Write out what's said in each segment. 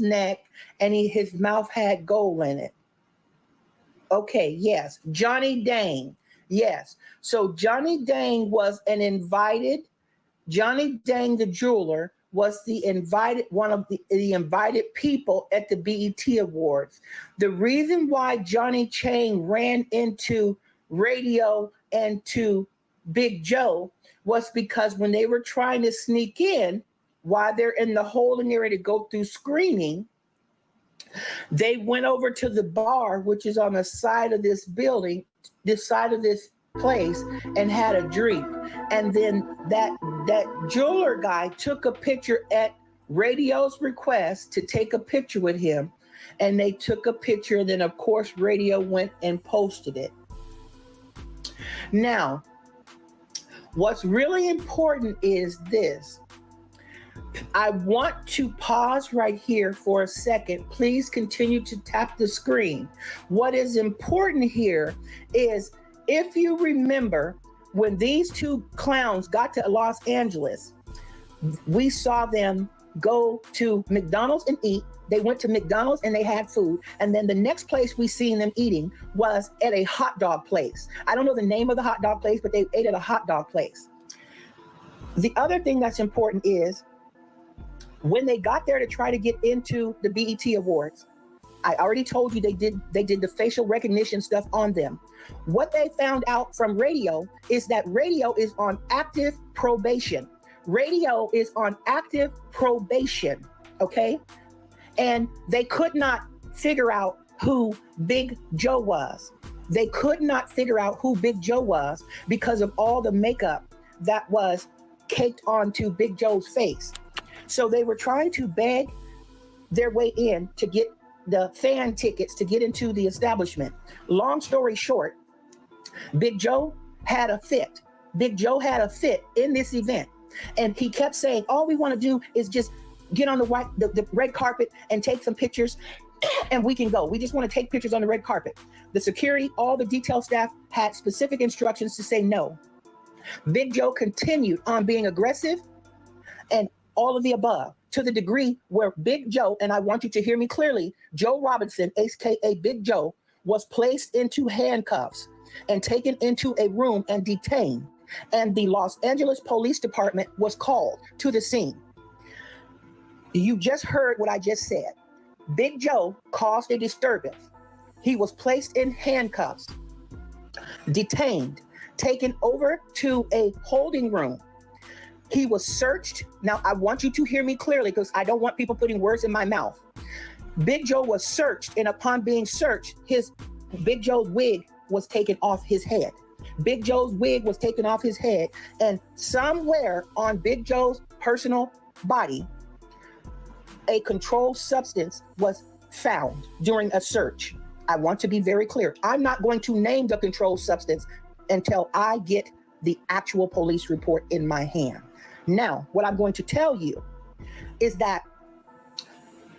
neck, and his mouth had gold in it. Okay, yes. Johnny Dang. Yes. So Johnny Dang was an invited, Johnny Dang the jeweler was the invited, one of the invited people at the BET Awards. The reason why Johnny Chang ran into Radio and to Big Joe was because when they were trying to sneak in, while they're in the holding area to go through screening, they went over to the bar, which is on the side of this building, this side of this place, and had a drink. And then that jeweler guy took a picture at Radio's request to take a picture with him. And they took a picture, and then of course Radio went and posted it. Now, what's really important is this. I want to pause right here for a second. Please continue to tap the screen. What is important here is, if you remember, when these two clowns got to Los Angeles, we saw them go to McDonald's and eat. They went to McDonald's and they had food. And then the next place we seen them eating was at a hot dog place. I don't know the name of the hot dog place, but they ate at a hot dog place. The other thing that's important is, when they got there to try to get into the BET Awards, I already told you they did the facial recognition stuff on them. What they found out from Radio is that Radio is on active probation. Radio is on active probation, okay? And they could not figure out who Big Joe was. They could not figure out who Big Joe was because of all the makeup that was caked onto Big Joe's face. So they were trying to beg their way in to get the fan tickets to get into the establishment. Long story short, Big Joe had a fit. Big Joe had a fit in this event. And he kept saying, all we want to do is just get on the red carpet and take some pictures and we can go. We just want to take pictures on the red carpet. The security, all the detail staff had specific instructions to say no. Big Joe continued on being aggressive and all of the above, to the degree where Big Joe, and I want you to hear me clearly, Joe Robinson, aka Big Joe, was placed into handcuffs and taken into a room and detained. And the Los Angeles Police Department was called to the scene. You just heard what I just said. Big Joe caused a disturbance. He was placed in handcuffs, detained, taken over to a holding room. He was searched. Now, I want you to hear me clearly because I don't want people putting words in my mouth. Big Joe was searched, and upon being searched, Big Joe's wig was taken off his head. Big Joe's wig was taken off his head, and somewhere on Big Joe's personal body, a controlled substance was found during a search. I want to be very clear. I'm not going to name the controlled substance until I get the actual police report in my hand. Now, what I'm going to tell you is that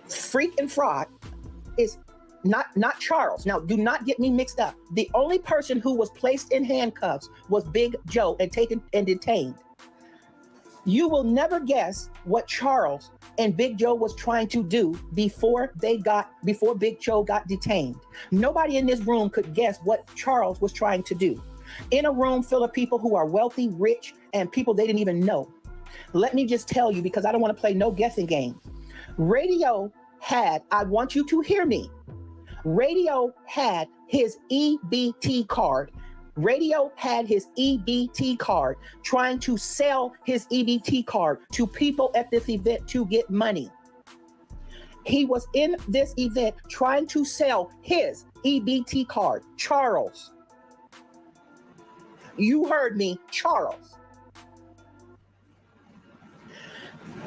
freak and fraud is not Charles. Now, do not get me mixed up. The only person who was placed in handcuffs was Big Joe and taken and detained. You will never guess what Charles and Big Joe was trying to do before Big Joe got detained. Nobody in this room could guess what Charles was trying to do. In a room full of people who are wealthy, rich, and people they didn't even know. Let me just tell you, because I don't want to play no guessing game. Radio had, I want you to hear me. Radio had his EBT card. Radio had his EBT card, trying to sell his EBT card to people at this event to get money. He was in this event trying to sell his EBT card. Charles. You heard me, Charles.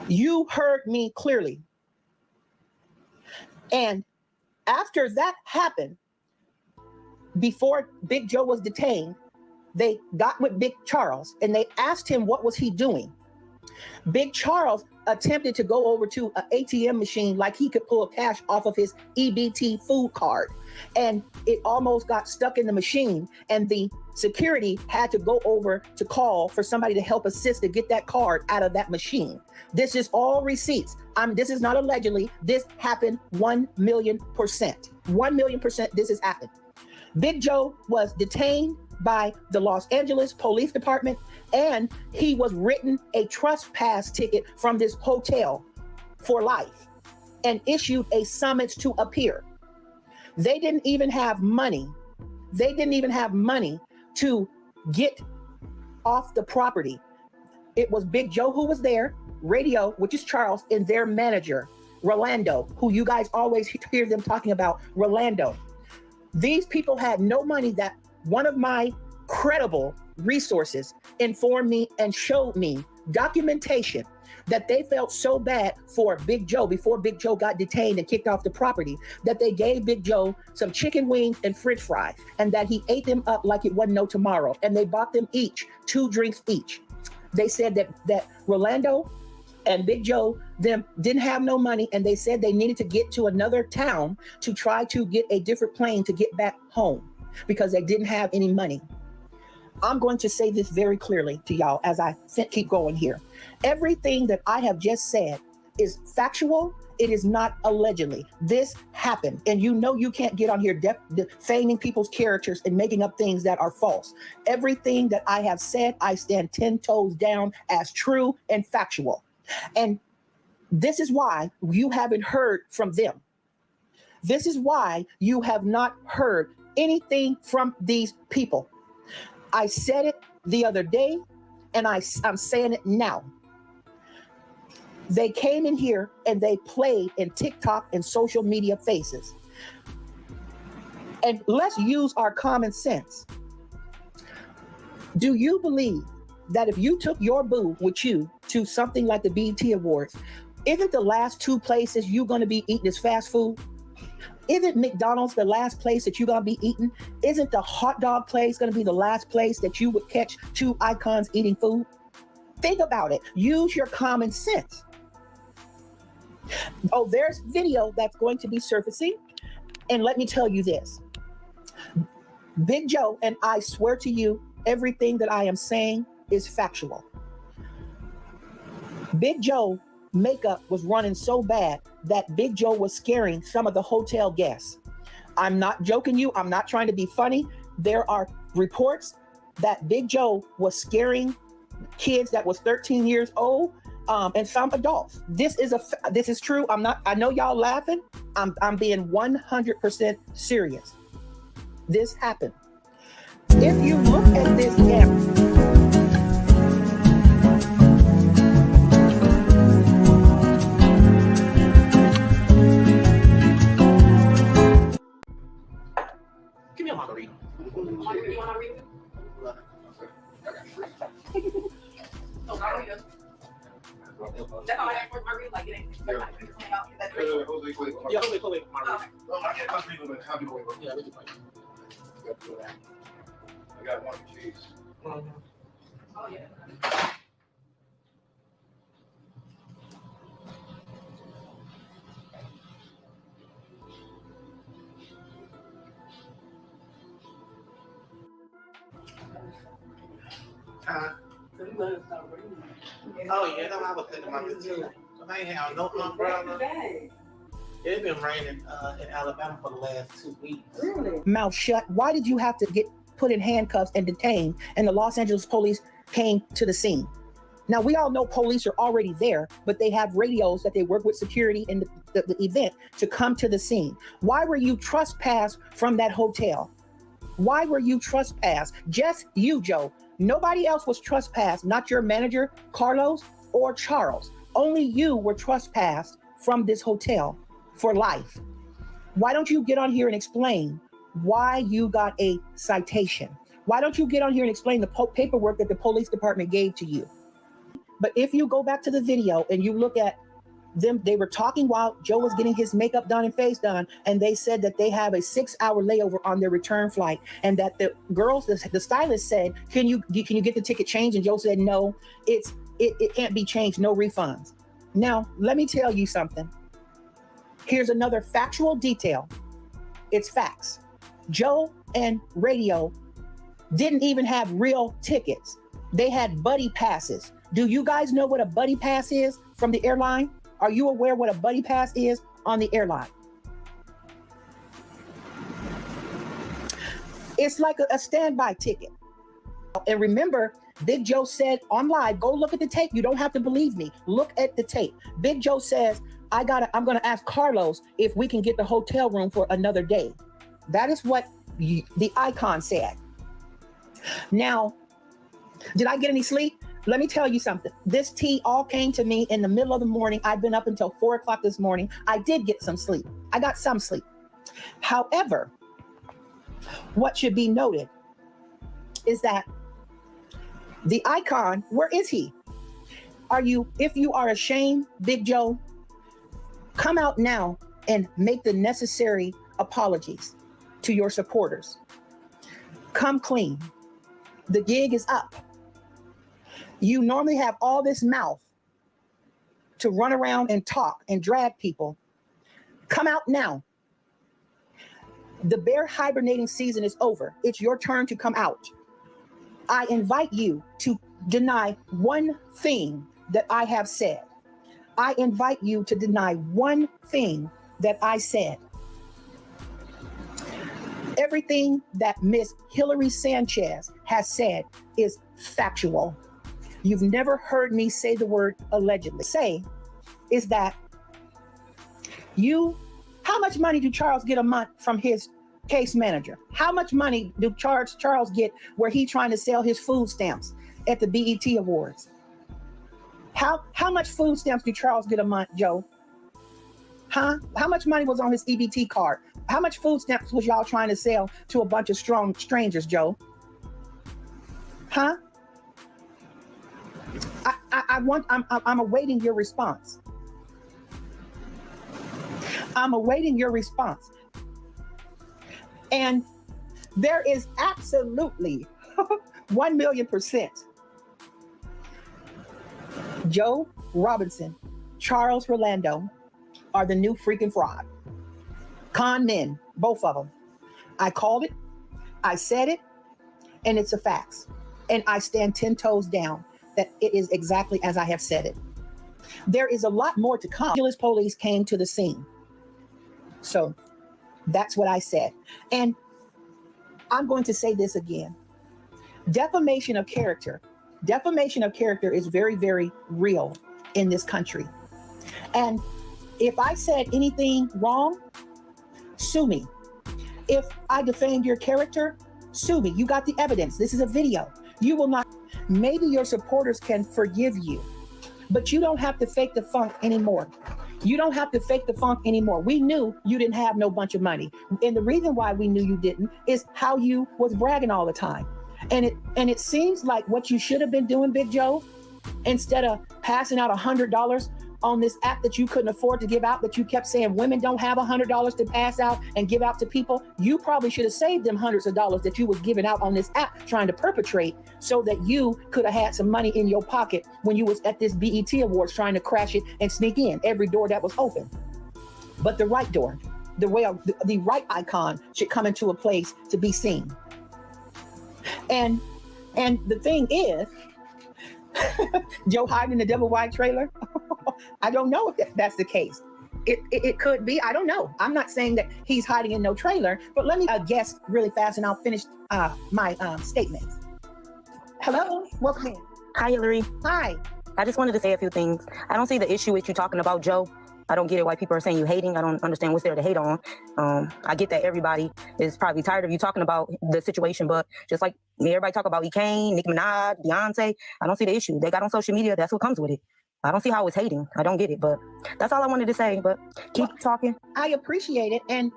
You heard me clearly. And after that happened, before Big Joe was detained, they got with Big Charles and they asked him what was he doing. Big Charles attempted to go over to an ATM machine like he could pull cash off of his EBT food card. And it almost got stuck in the machine, and the security had to go over to call for somebody to help assist to get that card out of that machine. This is all receipts. This is not allegedly. This happened 1,000,000%. 1,000,000% this has happened. Big Joe was detained by the Los Angeles Police Department, and he was written a trespass ticket from this hotel for life and issued a summons to appear. They didn't even have money. They didn't even have money to get off the property. It was Big Joe who was there, Radio, which is Charles, and their manager, Rolando, who you guys always hear them talking about, Rolando. These people had no money. That one of my credible resources informed me and showed me documentation that they felt so bad for Big Joe before Big Joe got detained and kicked off the property that they gave Big Joe some chicken wings and French fries, and that he ate them up like it wasn't no tomorrow. And they bought them each 2 drinks each. They said that Rolando and Big Joe them didn't have no money, and they said they needed to get to another town to try to get a different plane to get back home because they didn't have any money. I'm going to say this very clearly to y'all as I keep going here. Everything that I have just said is factual. It is not allegedly. This happened. And you know you can't get on here defaming people's characters and making up things that are false. Everything that I have said, I stand 10 toes down as true and factual. And this is why you haven't heard from them. This is why you have not heard anything from these people. I said it the other day, and I'm saying it now. They came in here and they played in TikTok and social media faces. And let's use our common sense. Do you believe that if you took your boo with you to something like the BET Awards, isn't the last 2 places you're going to be eating is fast food? Isn't McDonald's the last place that you're going to be eating? Isn't the hot dog place going to be the last place that you would catch 2 icons eating food? Think about it. Use your common sense. Oh, there's video that's going to be surfacing. And let me tell you this. Big Joe, and I swear to you, everything that I am saying is factual. Big Joe makeup was running so bad that Big Joe was scaring some of the hotel guests. I'm not joking you. I'm not trying to be funny. There are reports that Big Joe was scaring kids that was 13 years old, and some adults. This is true. I know y'all laughing. I'm being 100% serious. This happened. If you look at this camera, want to read it? That's all I have for my read. Like, it ain't. Yeah, wait. No, I can't touch people, but how do you wait? Yeah, we can wait. I got one cheese. Oh, yeah. Oh yeah, I was thinking about it too. I ain't have no umbrella. It's been raining in Alabama for the last 2 weeks. Really? Mouth shut. Why did you have to get put in handcuffs and detained? And the Los Angeles police came to the scene. Now, we all know police are already there, but they have radios that they work with security in the event to come to the scene. Why were you trespassed from that hotel? Why were you trespassed? Just you, Joe. Nobody else was trespassed, not your manager, Carlos, or Charles. Only you were trespassed from this hotel for life. Why don't you get on here and explain why you got a citation? Why don't you get on here and explain the paperwork that the police department gave to you? But if you go back to the video and you look at them, they were talking while Joe was getting his makeup done and face done, and they said that they have a 6-hour layover on their return flight, and that the girls, the stylist said, can you get the ticket changed? And Joe said, no, it can't be changed, no refunds. Now, let me tell you something. Here's another factual detail. It's facts. Joe and Radio didn't even have real tickets. They had buddy passes. Do you guys know what a buddy pass is from the airline? Are you aware what a buddy pass is on the airline? It's like a standby ticket. And remember, Big Joe said on live, go look at the tape. You don't have to believe me. Look at the tape. Big Joe says, I'm going to ask Carlos if we can get the hotel room for another day. That is what the icon said. Now, did I get any sleep? Let me tell you something. This tea all came to me in the middle of the morning. I've been up until 4 o'clock this morning. I did get some sleep. I got some sleep. However, what should be noted is that the icon, where is he? If you are ashamed, Big Joe, come out now and make the necessary apologies to your supporters. Come clean. The gig is up. You normally have all this mouth to run around and talk and drag people. Come out now. The bear hibernating season is over. It's your turn to come out. I invite you to deny one thing that I have said. I invite you to deny one thing that I said. Everything that Miss Hillary Sanchez has said is factual. You've never heard me say the word allegedly. Say is that how much money do Charles get a month from his case manager? How much money do Charles get where he's trying to sell his food stamps at the BET Awards? How much food stamps do Charles get a month, Joe? Huh? How much money was on his EBT card? How much food stamps was y'all trying to sell to a bunch of strong strangers, Joe? Huh? I'm awaiting your response. I'm awaiting your response. And there is absolutely 1,000,000% Joe Robinson, Charles Rolando are the new freaking fraud. Con men, both of them. I called it, I said it, and it's a fact. And I stand 10 toes down that it is exactly as I have said it. There is a lot more to come. The police came to the scene. So that's what I said. And I'm going to say this again. Defamation of character is very, very real in this country. And if I said anything wrong, sue me. If I defamed your character, sue me. You got the evidence. This is a video. You will not. Maybe your supporters can forgive you, but you don't have to fake the funk anymore. You don't have to fake the funk anymore. We knew you didn't have no bunch of money. And the reason why we knew you didn't is how you was bragging all the time. And it seems like what you should have been doing, Big Joe, instead of passing out $100 on this app that you couldn't afford to give out, that you kept saying women don't have $100 to pass out and give out to people, you probably should have saved them hundreds of dollars that you was giving out on this app trying to perpetrate, so that you could have had some money in your pocket when you was at this BET Awards trying to crash it and sneak in every door that was open. But the right door, the right icon should come into a place to be seen. And the thing is, Joe hiding in the double wide trailer. I don't know if that's the case. It could be. I don't know. I'm not saying that he's hiding in no trailer, but let me guess really fast and I'll finish my statement. Hello, welcome in. Hi, Hillary. Hi. I just wanted to say a few things. I don't see the issue with you talking about Joe. I don't get it why people are saying you hating. I don't understand what's there to hate on. I get that everybody is probably tired of you talking about the situation, but just like everybody talk about Kane, Nicki Minaj, Beyonce, I don't see the issue. They got on social media. That's what comes with it. I don't see how it's hating. I don't get it, but that's all I wanted to say. But keep talking. I appreciate it, and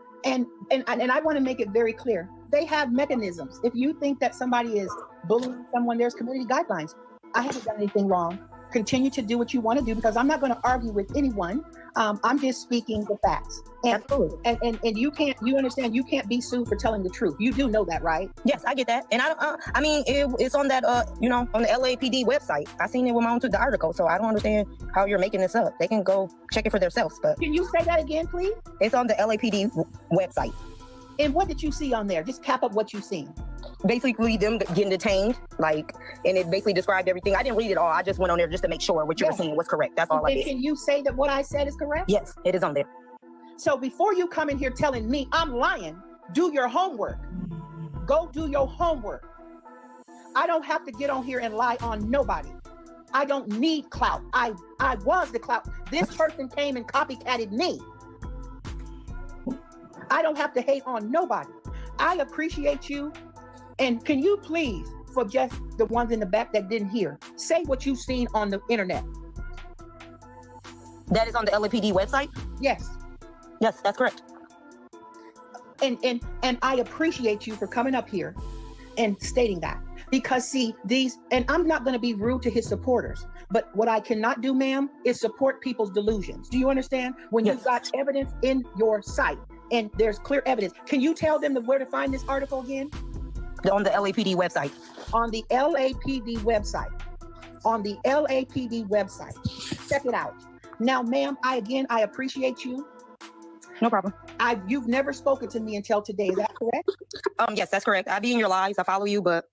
I want to make it very clear. They have mechanisms. If you think that somebody is bullying someone, there's community guidelines. I haven't done anything wrong. Continue to do what you want to do, because I'm not going to argue with anyone. I'm just speaking the facts. And, Absolutely. And you understand, you can't be sued for telling the truth. You do know that, right? Yes, I get that. And I mean, it's on that, on the LAPD website. I seen it when my own took the article, so I don't understand how you're making this up. They can go check it for themselves, but. Can you say that again, please? It's on the LAPD website. And what did you see on there? Just cap up what you've seen. Basically them getting detained, and it basically described everything. I didn't read it all. I just went on there just to make sure what you were saying was correct. That's all I did. Can you say that what I said is correct? Yes, it is on there. So before you come in here telling me I'm lying, do your homework. Go do your homework. I don't have to get on here and lie on nobody. I don't need clout. I was the clout. This person came and copycatted me. I don't have to hate on nobody. I appreciate you. And can you please, for just the ones in the back that didn't hear, say what you've seen on the internet? That is on the LAPD website? Yes. Yes, that's correct. And I appreciate you for coming up here and stating that. Because see, and I'm not going to be rude to his supporters, but what I cannot do, ma'am, is support people's delusions. Do you understand? When Yes. You've got evidence in your sight and there's clear evidence. Can you tell them where to find this article again? On the LAPD website. On the LAPD website. On the LAPD website. Check it out. Now, ma'am, I appreciate you. No problem. You've never spoken to me until today. Is that correct? Yes, that's correct. I be in your lives. I follow you, but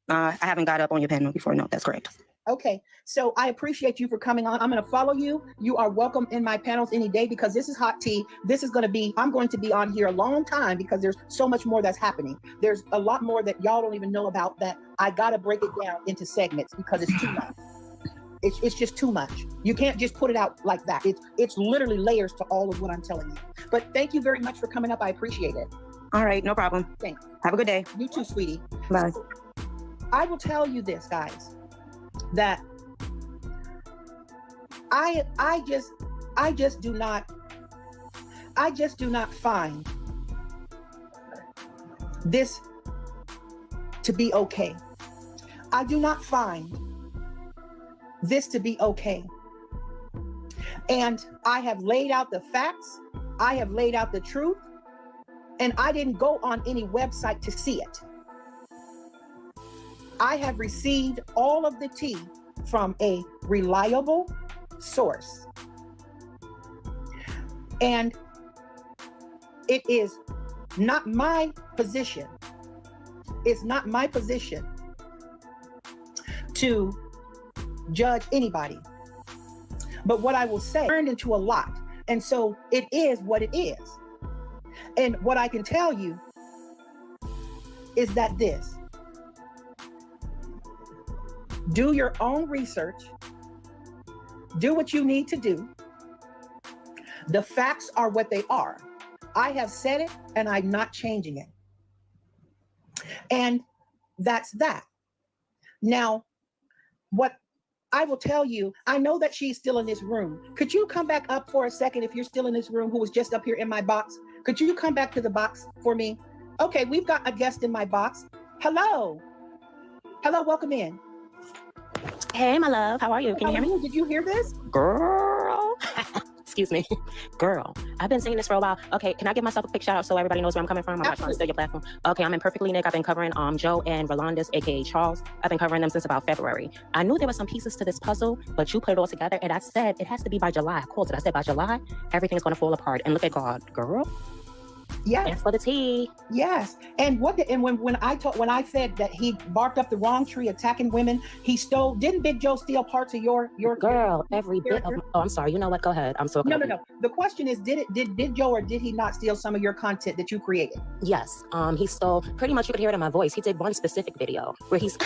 I haven't got up on your panel before. No, that's correct. Okay, so I appreciate you for coming on. I'm going to follow you. You are welcome in my panels any day, because this is hot tea. I'm going to be on here a long time, because there's so much more that's happening. There's a lot more that y'all don't even know about, that I got to break it down into segments, because it's too much. It's just too much. You can't just put it out like that. It's literally layers to all of what I'm telling you. But thank you very much for coming up. I appreciate it. All right, no problem. Thanks. Have a good day. You too, sweetie. Bye. So, I will tell you this, guys, that I just do not find this to be okay. I do not find this to be okay. And I have laid out the facts. I have laid out the truth. And I didn't go on any website to see it. I have received all of the tea from a reliable source. And it is not my position. It's not my position to judge anybody. But what I will say turned into a lot. And so it is what it is. And what I can tell you is that do your own research. Do what you need to do. The facts are what they are. I have said it and I'm not changing it. And that's that. Now, what I will tell you, I know that she's still in this room. Could you come back up for a second if you're still in this room who was just up here in my box? Could you come back to the box for me? Okay, we've got a guest in my box. Hello. Hello, welcome in. Hey, my love. How are you? Can you hear me? Did you hear this? Girl. Excuse me. Girl. I've been saying this for a while. Okay, can I give myself a quick shout out so everybody knows where I'm coming from? I'm not trying to steal your platform. Okay, I'm in Perfectly Nick. I've been covering Joe and Rolandis, aka Charles. I've been covering them since about February. I knew there were some pieces to this puzzle, but you put it all together, and I said it has to be by July. I called it. I said by July, everything's going to fall apart. And look at God, girl. Yes. Thanks for the tea. Yes. And when I said that he barked up the wrong tree attacking women, he stole, didn't Big Joe steal parts of your girl, every bit of, oh, I'm sorry. You know what? Go ahead. I'm so No. The question is, did Big Joe or did he not steal some of your content that you created? Yes. He stole, pretty much you could hear it in my voice. He did one specific video where he's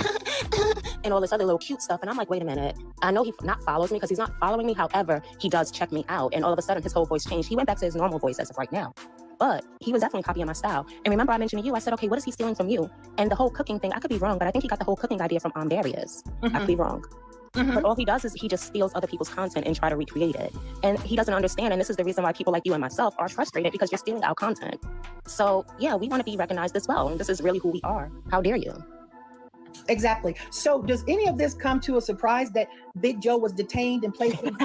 and all this other little cute stuff. And I'm like, wait a minute. I know he not follows me because he's not following me. However, he does check me out. And all of a sudden his whole voice changed. He went back to his normal voice as of right now. But he was definitely copying my style. And remember I mentioned to you, I said, okay, what is he stealing from you? And the whole cooking thing, I could be wrong, but I think he got the whole cooking idea from Darius. I could be wrong. But all he does is he just steals other people's content and try to recreate it. And he doesn't understand. And this is the reason why people like you and myself are frustrated, because you're stealing our content. So yeah, we want to be recognized as well. And this is really who we are. How dare you? Exactly. So does any of this come to a surprise that Big Joe was detained and placed in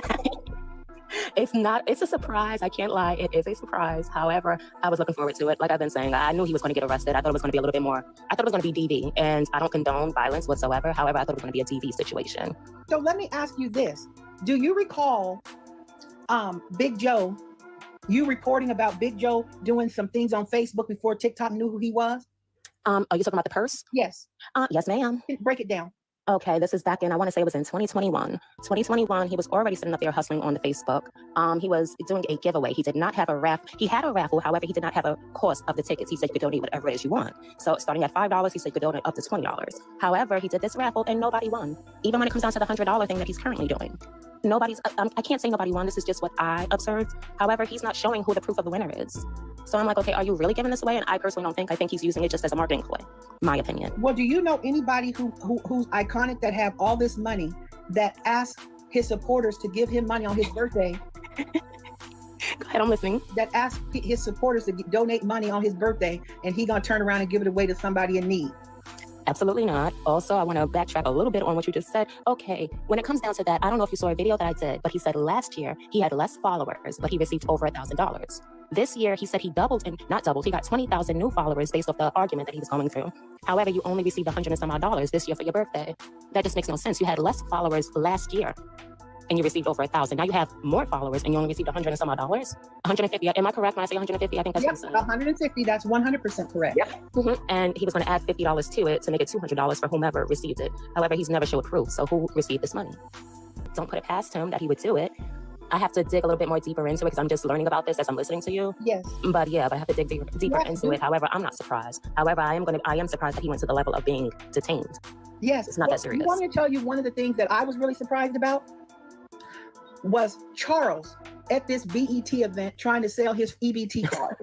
It's a surprise. I can't lie. It is a surprise. However, I was looking forward to it. Like I've been saying, I knew he was going to get arrested. I thought it was going to be a little bit more. I thought it was going to be DV, and I don't condone violence whatsoever. However, I thought it was going to be a DV situation. So let me ask you this. Do you recall Big Joe, you reporting about Big Joe doing some things on Facebook before TikTok knew who he was? Are you talking about the purse? Yes. Yes, ma'am. Break it down. Okay, this is back in, I want to say it was in 2021. 2021, he was already sitting up there hustling on the Facebook. He was doing a giveaway. He did not have a raffle. He had a raffle, however, he did not have a cost of the tickets. He said you could donate whatever it is you want. So starting at $5, he said you could donate up to $20. However, he did this raffle and nobody won. Even when it comes down to the $100 thing that he's currently doing. I can't say nobody won. This is just what I observed. However, he's not showing who the proof of the winner is. So I'm like, okay, are you really giving this away? And I personally don't think. I think he's using it just as a marketing ploy, my opinion. Well, do you know anybody who's iconic that have all this money that asks his supporters to give him money on his birthday? Go ahead, I'm listening. That asks his supporters to donate money on his birthday, and he gonna turn around and give it away to somebody in need? Absolutely not. Also, I want to backtrack a little bit on what you just said. Okay, when it comes down to that, I don't know if you saw a video that I did, but he said last year he had less followers, but he received over $1,000. This year, he said he doubled, and not doubled, he got 20,000 new followers based off the argument that he was going through. However, you only received $100 and some odd this year for your birthday. That just makes no sense. You had less followers last year, and you received over 1,000. Now you have more followers, and you only received $100 and some odd. 150. Am I correct when I say 150? I think that's what I'm saying. 150. That's 100% correct. Yep. And he was going to add $50 to it to make it $200 for whomever received it. However, he's never showed proof. So who received this money? Don't put it past him that he would do it. I have to dig a little bit more deeper into it because I'm just learning about this as I'm listening to you. Yes. But I have to dig deeper into it. However, I'm not surprised. However, I am surprised that he went to the level of being detained. Yes. It's not that serious. I want to tell you one of the things that I was really surprised about was Charles at this BET event trying to sell his EBT card.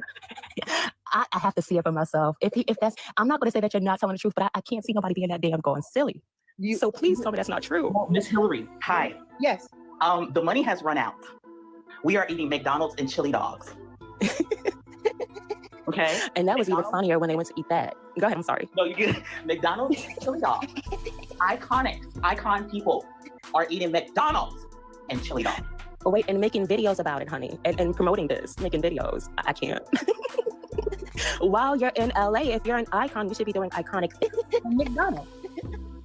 I have to see it for myself. If that's, I'm not going to say that you're not telling the truth, but I can't see nobody being that damn going silly. So please tell me that's not true. Well, Miss Hillary, hi. Yes. The money has run out. We are eating McDonald's and chili dogs. Okay? And that was even funnier when they went to eat that. Go ahead, I'm sorry. No, you get McDonald's and chili dogs. Icon people are eating McDonald's and chili dogs. But wait, and making videos about it, honey, and promoting this, making videos. I can't. While you're in LA, if you're an icon, you should be doing iconic McDonald's.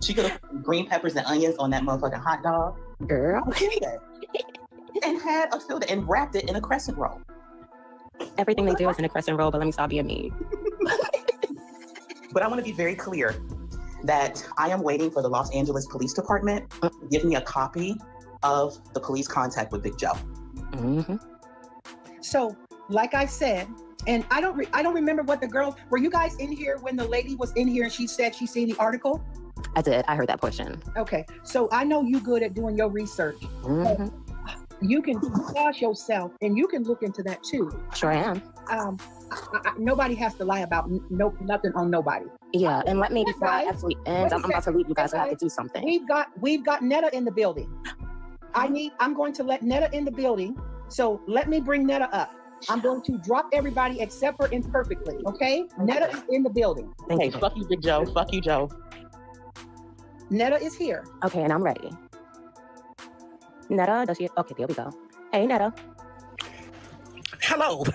She could have put green peppers and onions on that motherfucking hot dog. Girl. And had a filter and wrapped it in a crescent roll. Everything they do is in a crescent roll, but let me stop being mean. But I want to be very clear that I am waiting for the Los Angeles Police Department to give me a copy of the police contact with Big Joe. Mm-hmm. So, like I said, and I don't remember what the girl, were you guys in here when the lady was in here and she said she seen the article? I did. I heard that portion. Okay. So I know you good at doing your research. Mm-hmm. You can pause yourself and you can look into that too. Sure am. nobody has to lie about nothing on nobody. Yeah, and let me, before I Guys, actually end, I'm about to leave you guys. I have to do something. We've got Netta in the building. I'm going to let Netta in the building. So let me bring Netta up. I'm going to drop everybody except for Imperfectly, okay? Netta is in the building. Thank Hey, you. fuck you, Big Joe. Fuck you, Joe. Netta is here. Okay, and I'm ready. Netta, does she? Okay, there we go. Hey, Netta. Hello.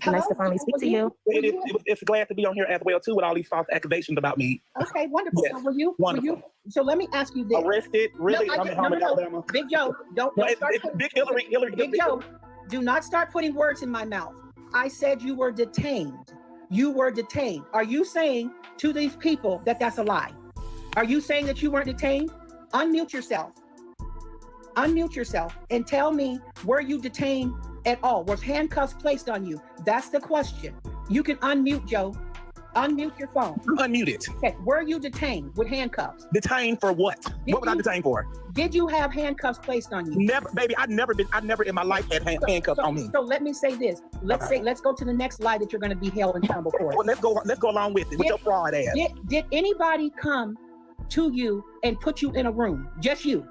Nice to finally speak to you. It's glad to be on here as well too with all these false accusations about me. Okay, wonderful. Yes, So were you? So let me ask you this. Arrested, really? No, I'm in Alabama. Big Joe, don't No, start it's putting, Big Hillary. Big Joe, do not start putting words in my mouth. I said you were detained. You were detained. Are you saying to these people that that's a lie? Are you saying that you weren't detained? Unmute yourself. Unmute yourself and tell me, were you detained at all? Was handcuffs placed on you? That's the question. You can unmute, Joe. Unmute your phone. I'm unmuted. Okay, were you detained with handcuffs? Detained for what? What was I detained for? Did you have handcuffs placed on you? Never, baby. I never in my life had handcuffs on me. So let me say this. Let's go to the next lie that you're going to be held accountable for. Well, let's go along with it. With your fraud ass. Did anybody come to you and put you in a room? Just you?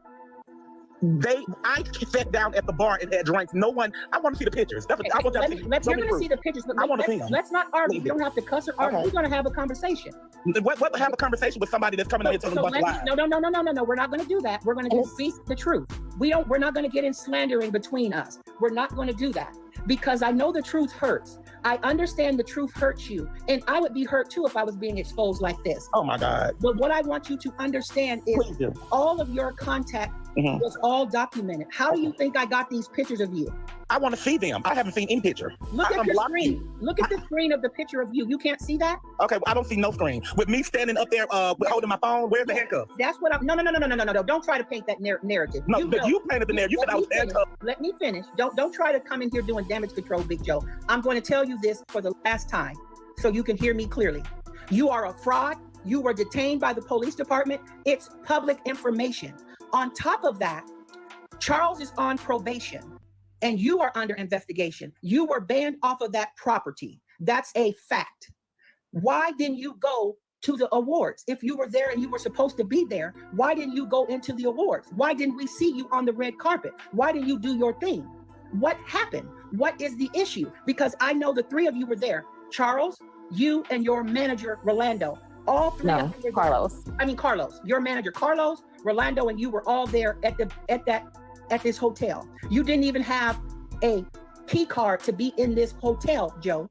I sat down at the bar and had drinks. No one. I want to see the pictures. That's what I want to see. You're going to see the pictures, but I want to see them. let's not argue. You don't have to cuss or argue. Okay. We're going to have a conversation. What have a conversation with somebody that's coming out here telling a bunch of lies? No. We're not going to do that. We're going to just speak the truth. We're not going to get in slandering between us. We're not going to do that because I know the truth hurts. I understand the truth hurts you, and I would be hurt too if I was being exposed like this. Oh my God. But what I want you to understand is all of your contact was all documented. How do you think I got these pictures of you? I want to see them. I haven't seen any picture. Look at the screen. Look at the screen of the picture of you. You can't see that? Okay, well, I don't see no screen. With me standing up there holding my phone, where's the handcuffs? That's what I'm, no. Don't try to paint that narrative. No, but you painted the narrative. You said I was handcuffed. Let me finish. Don't try to come in here doing damage control, Big Joe. I'm going to tell you this for the last time so you can hear me clearly. You are a fraud. You were detained by the police department. It's public information. On top of that, Charles is on probation and you are under investigation. You were banned off of that property. That's a fact. Why didn't you go to the awards? If you were there and you were supposed to be there, why didn't you go into the awards? Why didn't we see you on the red carpet? Why didn't you do your thing? What happened? What is the issue? Because I know the three of you were there. Charles, you and your manager, Rolando. All three of you were Carlos. there. Carlos. Your manager, Carlos, Rolando, and you were all there at this hotel. You didn't even have a key card to be in this hotel, Joe.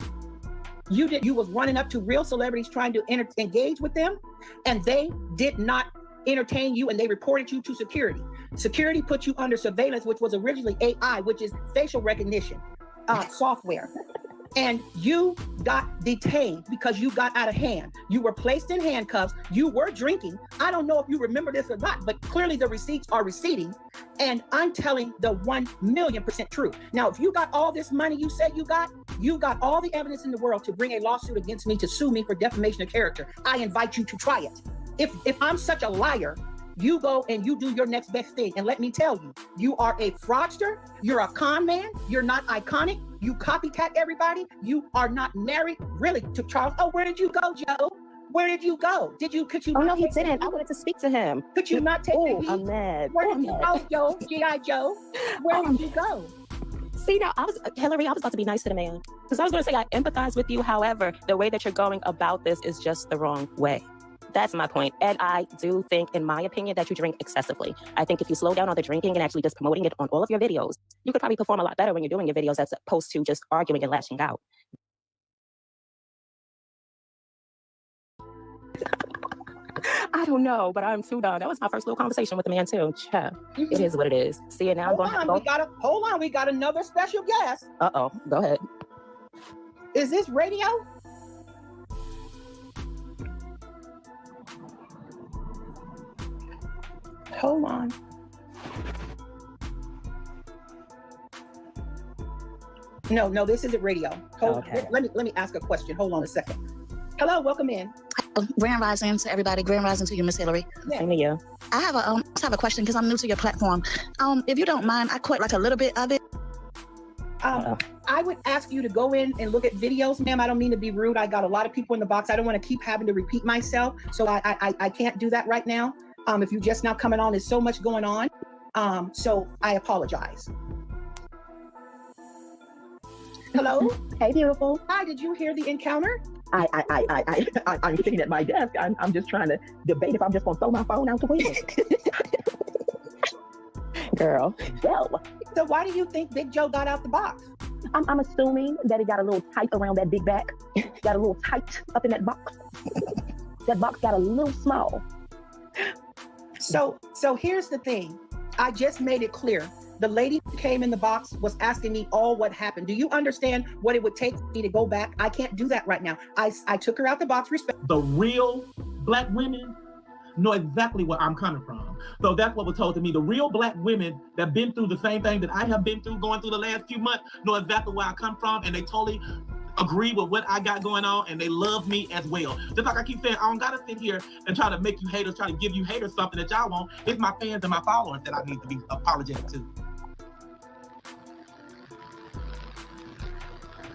You was running up to real celebrities trying to engage with them, and they did not entertain you, and they reported you to security. Security put you under surveillance, which was originally AI, which is facial recognition software. And you got detained because you got out of hand. You were placed in handcuffs. You were drinking. I don't know if you remember this or not, but clearly the receipts are receding. And I'm telling the 1,000,000% truth. Now, if you got all this money you said you got all the evidence in the world to bring a lawsuit against me to sue me for defamation of character. I invite you to try it. If I'm such a liar, you go and you do your next best thing. And let me tell you, you are a fraudster. You're a con man. You're not iconic. You copycat everybody. You are not married really to Charles. Oh, where did you go, Joe? Where did you go? Could you? Oh, no, he didn't. I wanted to speak to him. Could you not take the heat? I'm mad. Where did you go, Joe? G.I. Joe? Where did you go? See, now, Hillary, I was about to be nice to the man. Because I was going to say, I empathize with you. However, the way that you're going about this is just the wrong way. That's my point. And I do think, in my opinion, that you drink excessively. I think if you slow down on the drinking and actually just promoting it on all of your videos, you could probably perform a lot better when you're doing your videos as opposed to just arguing and lashing out. I don't know, but I'm too done. That was my first little conversation with the man too. It is what it is. See, and now hold on, we got another special guest. Uh-oh, go ahead. Is this radio? Hold on. No, this isn't radio. Okay. Let me ask a question. Hold on a second. Hello, welcome in. Grand rising to everybody. Grand rising to you, Miss Hillary. Same to you. I have a question because I'm new to your platform. If you don't mind, I caught like a little bit of it. I would ask you to go in and look at videos, ma'am. I don't mean to be rude. I got a lot of people in the box. I don't want to keep having to repeat myself. So I can't do that right now. If you just now coming on, there's so much going on. So I apologize. Hello? Hey, beautiful. Hi, did you hear the encounter? I'm sitting at my desk. I'm just trying to debate if I'm just gonna throw my phone out the window. Girl, well. So why do you think Big Joe got out the box? I'm assuming that it got a little tight around that big back. Got a little tight up in that box. That box got a little small. So here's the thing. I just made it clear. The lady who came in the box was asking me all what happened. Do you understand what it would take for me to go back? I can't do that right now. I took her out the box. The real Black women know exactly where I'm coming from. So that's what was told to me. The real Black women that been through the same thing that I have been through going through the last few months know exactly where I come from, and they totally agree with what I got going on, and they love me as well. Just like I keep saying, I don't gotta sit here and try to make you haters, try to give you haters something that y'all want. It's my fans and my followers that I need to be apologetic to.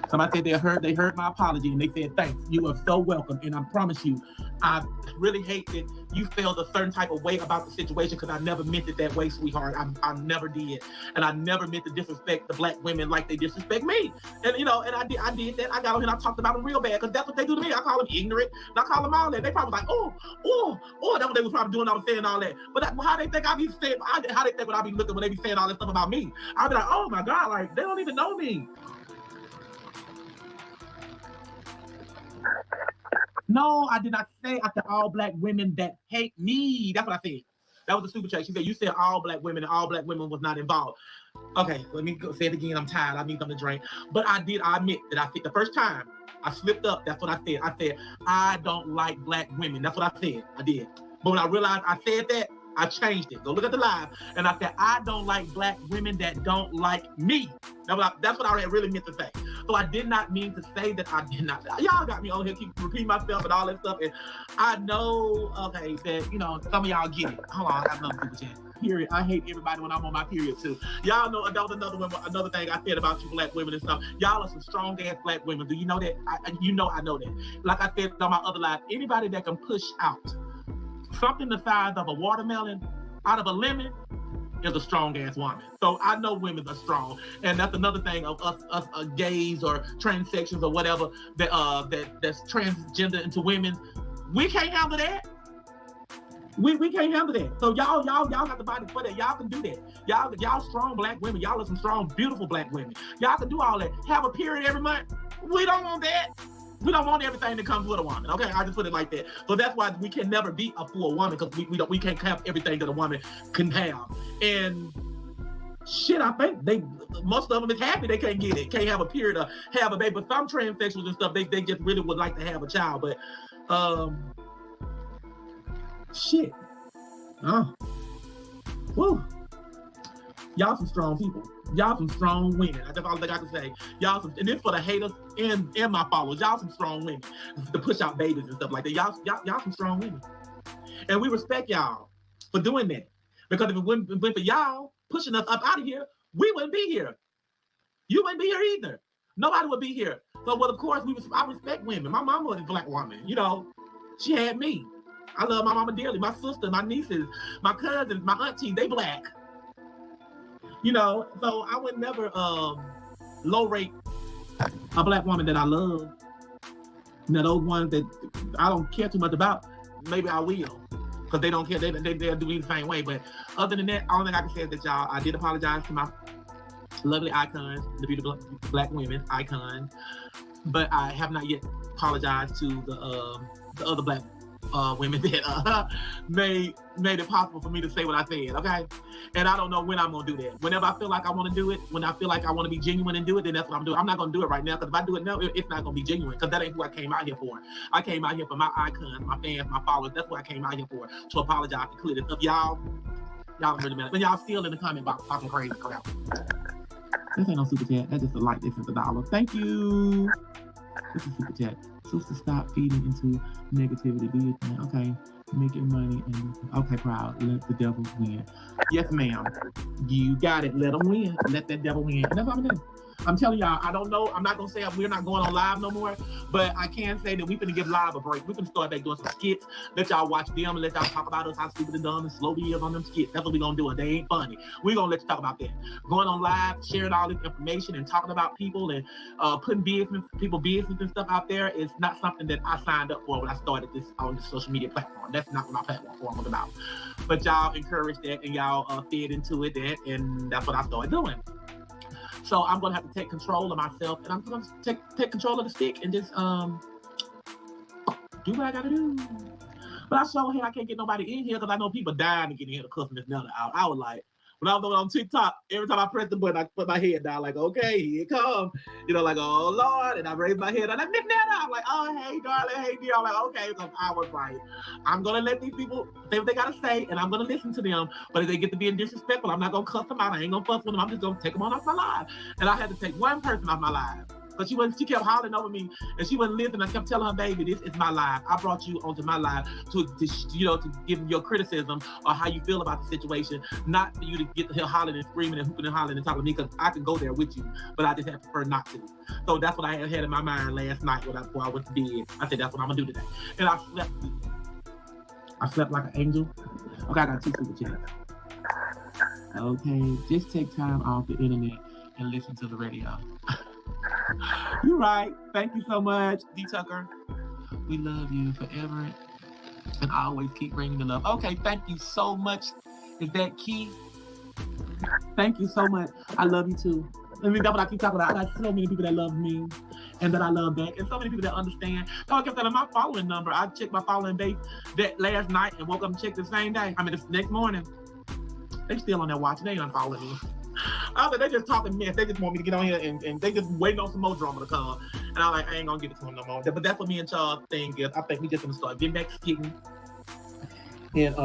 Somebody said they heard my apology and they said, thanks, you are so welcome. And I promise you, I really hate that you felt a certain type of way about the situation, because I never meant it that way, sweetheart. I never did. And I never meant to disrespect the Black women like they disrespect me. And and I did that. I got on here and I talked about them real bad, because that's what they do to me. I call them ignorant and I call them all that. They probably like, that's what they was probably doing. I was saying all that. But how they think I be saying, how they think when I be looking when they be saying all that stuff about me? I'll be like, oh my God, like they don't even know me. No, I did not say I said all Black women that hate me. That's what I said. That was a super chat. She said, you said all Black women and all Black women was not involved. Okay, let me go say it again. I'm tired. I need something to drink. But I admit that I said the first time I slipped up. That's what I said. I said, I don't like Black women. That's what I said. I did. But when I realized I said that, I changed it. Go look at the live. And I said, I don't like Black women that don't like me. That's what I really meant to say. So I did not mean to say that I did not. Y'all got me on here, keep repeating myself and all that stuff. And I know, okay, that, some of y'all get it. Hold on, I have another super chat. Period. I hate everybody when I'm on my period too. Y'all know another thing I said about you Black women and stuff. Y'all are some strong ass Black women. Do you know that? I know that. Like I said on my other live, anybody that can push out something the size of a watermelon out of a lemon is a strong ass woman. So I know women are strong, and that's another thing of us gays or transsexuals or whatever that's transgender into women. We can't handle that. We can't handle that. So y'all got the body for that. Y'all can do that. Y'all strong Black women. Y'all are some strong, beautiful Black women. Y'all can do all that. Have a period every month. We don't want that. We don't want everything that comes with a woman. Okay, I just put it like that. So that's why we can never be a full woman, because we can't have everything that a woman can have. And shit, I think most of them is happy they can't get it, can't have a period or have a baby. But some transsexuals and stuff, they just really would like to have a child. But shit. Woo. Y'all some strong people. Y'all some strong women. That's all I got to say. And this for the haters and my followers. Y'all some strong women to push out babies and stuff like that. Y'all some strong women. And we respect y'all for doing that. Because if it wouldn't been for y'all pushing us up out of here, we wouldn't be here. You wouldn't be here either. Nobody would be here. So, well, of course, I respect women. My mama was a Black woman. She had me. I love my mama dearly. My sister, my nieces, my cousins, my auntie, they Black. So I would never low rate a Black woman that I love. Those ones that I don't care too much about, maybe I will, because they don't care. They'll do me the same way. But other than that, all thing I can say is that I did apologize to my lovely icons, the beautiful Black women icons, but I have not yet apologized to the other Black women that made it possible for me to say what I said, okay? And I don't know when I'm gonna do that. Whenever I feel like I wanna do it, when I feel like I wanna be genuine and do it, then that's what I'm doing. I'm not gonna do it right now, because if I do it now, it's not gonna be genuine, because that ain't who I came out here for. I came out here for my icons, my fans, my followers. That's what I came out here for, to apologize to clear this up. Y'all don't really matter. But y'all still in the comment box talking crazy crap. This ain't no super chat. That's just a like. This is $1. Thank you. This is super chat. Sister, stop feeding into negativity. Do your thing. Okay. Making money and okay, proud. Let the devil win. Yes, ma'am. You got it. Let them win. Let that devil win. And that's what I'm gonna do. I'm telling y'all, I don't know. I'm not gonna say we're not going on live no more, but I can say that we finna give live a break. We finna start back doing some skits. Let y'all watch them and let y'all talk about us, how stupid and dumb and slow we is on them skits. That's what we gonna do. And they ain't funny. We gonna let you talk about that. Going on live, sharing all this information and talking about people and putting people business and stuff out there is not something that I signed up for when I started this on this social media platform. That's not what my platform was about. But y'all encouraged that and y'all fed into it, and that's what I started doing. So I'm gonna have to take control of myself, and I'm gonna take control of the stick and just do what I gotta do. But I sure I can't get nobody in here because I know people dying to get in here to cuss Mrs.NETTA out. I was like, when I was on TikTok, every time I press the button, I put my head down, like, okay, here it comes. You know, like, oh Lord, and I raised my head. I'm like, Mrs.NETTA. I'm like, oh hey darling, hey dear. I'm like, okay, because I was like, I'm gonna let these people say what they gotta say, and I'm gonna listen to them. But if they get to being disrespectful, I'm not gonna cuss them out. I ain't gonna fuss with them. I'm just gonna take them on off my live. And I had to take one person off my live. But she kept hollering over me, and she wasn't listening. I kept telling her, baby, this is my live. I brought you onto my live to give your criticism or how you feel about the situation, not for you to get here hollering and screaming and hooping and hollering and talking to me, because I can go there with you, but I just have prefer not to. So that's what I had in my mind last night before I went to bed. I said, that's what I'm gonna do today. And I slept like an angel. Okay, I got 2 super chats. Okay, just take time off the internet and listen to the radio. You're right. Thank you so much, D. Tucker. We love you forever and always keep bringing the love. Okay, thank you so much. Is that Keith? Thank you so much. I love you too. I mean, that's what I keep talking about. I got so many people that love me and that I love back, and so many people that understand. So I kept telling my following number. I checked my following base that last night and woke up and checked the same day. I mean, the next morning. They still on there watching. They ain't unfollowing me. I was like, they just talking mess. They just want me to get on here and they just waiting on some more drama to come. And I'm like, I ain't gonna give it to them no more. But that's what me and Charles think is. I think we just gonna start getting back skitting and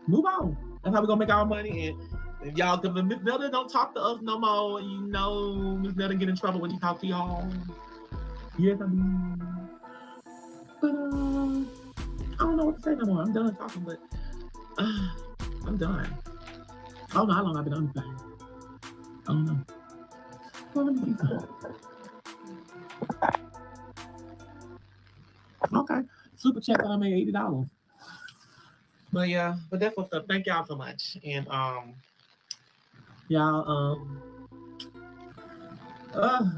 move on. That's how we gonna make our money. And y'all, because Mrs.NETTA don't talk to us no more. You know, Mrs.NETTA get in trouble when she talk to y'all. Yes, I do. But I don't know what to say no more. I'm done talking, but I'm done. I don't know how long I've been on this thing. I don't know. Well, let me see something. Okay. Super chat that I made $80. But yeah, but that's what's up. Thank y'all so much. And y'all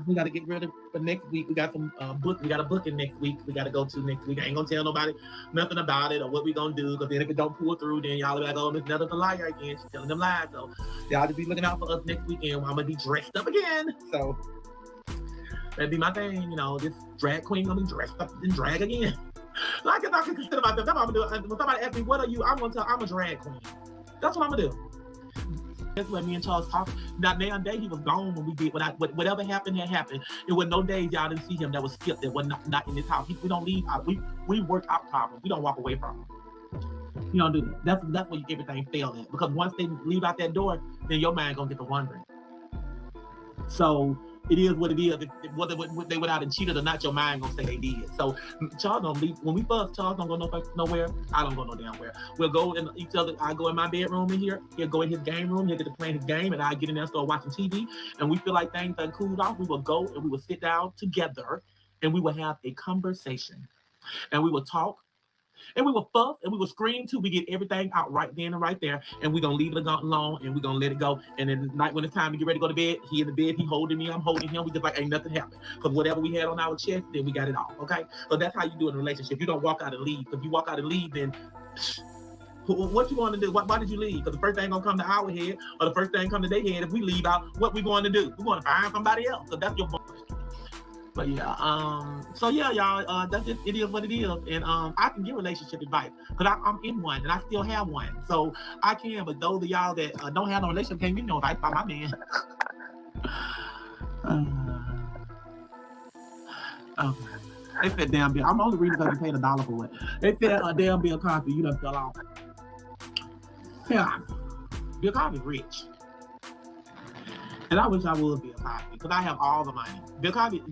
we gotta get ready for next week. We got some we got a booking next week. We gotta go to next week. I ain't gonna tell nobody nothing about it or what we gonna do, because then if it don't pull through, then y'all be like, oh, Mrs.NETTA's a liar again. She's telling them lies. So y'all just be looking out for us next weekend. I'm gonna be dressed up again. So that'd be my thing, you know, this drag queen gonna be dressed up in drag again. Like if I can consider myself, that's what I'm gonna do. When somebody asks me, what are you? I'm gonna tell I'm a drag queen. That's what I'm gonna do. That's what me and Charles talked. Now, day on day, he was gone when we did whatever happened had happened. It was no days y'all didn't see him that was skipped, that was not in this house. We don't leave out. We work out problems. We don't walk away from them. You don't do that. That's where everything failed at. Because once they leave out that door, then your mind gonna get to wondering. So it is what it is. Whether they went out and cheated or not, your mind gonna say they did. So Charles don't leave. When we fuss, Charles don't go nowhere. I don't go no damn where. We'll go in each other. I go in my bedroom in here. He'll go in his game room. He'll get to playing his game, and I get in there and start watching TV. And we feel like things done cooled off. We will go and we will sit down together, and we will have a conversation, and we will talk. And we will fuss and we will scream till we get everything out right then and right there. And we're going to leave it alone and we're going to let it go. And then night when it's time to get ready to go to bed, he in the bed, he holding me, I'm holding him. We just like, ain't nothing happened. Because whatever we had on our chest, then we got it all, okay? So that's how you do in a relationship. You don't walk out and leave. If you walk out and leave, then what you want to do? Why did you leave? Because the first thing going to come to our head or the first thing come to their head, if we leave out, what we going to do? We're going to find somebody else. So that's your point. But yeah, so yeah, y'all, that's just, it is what it is. And I can give relationship advice because I'm in one and I still have one. So I can, but those of y'all that don't have no relationship can't get no advice by my man. Okay. They said damn Bill. I'm only reading because you paid $1 for it. They said damn Bill Cosby, you done fell off. Yeah, Bill Cosby's rich. And I wish I would be a Cosby because I have all the money. Bill Cosby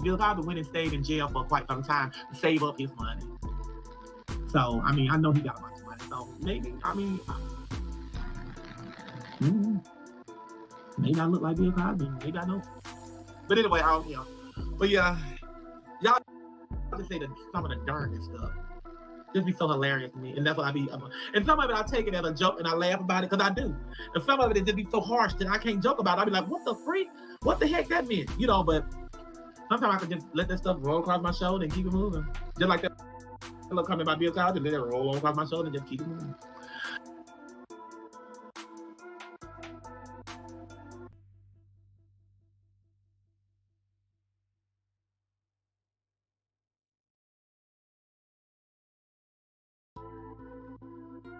went and stayed in jail for quite some time to save up his money. So, I mean, I know he got a bunch of money. So maybe, I mean, May not look like Bill Cosby. They got no. But anyway, But yeah, y'all just say some of the darndest stuff. Just be so hilarious to me, and that's what I be. And some of it I take it as a joke and I laugh about it because I do. And some of it just be so harsh that I can't joke about it. I be like, what the freak? What the heck that meant? You know, but sometimes I can just let that stuff roll across my shoulder and keep it moving. Just like that little comment about Bill Cosby, let it roll across my shoulder and just keep it moving.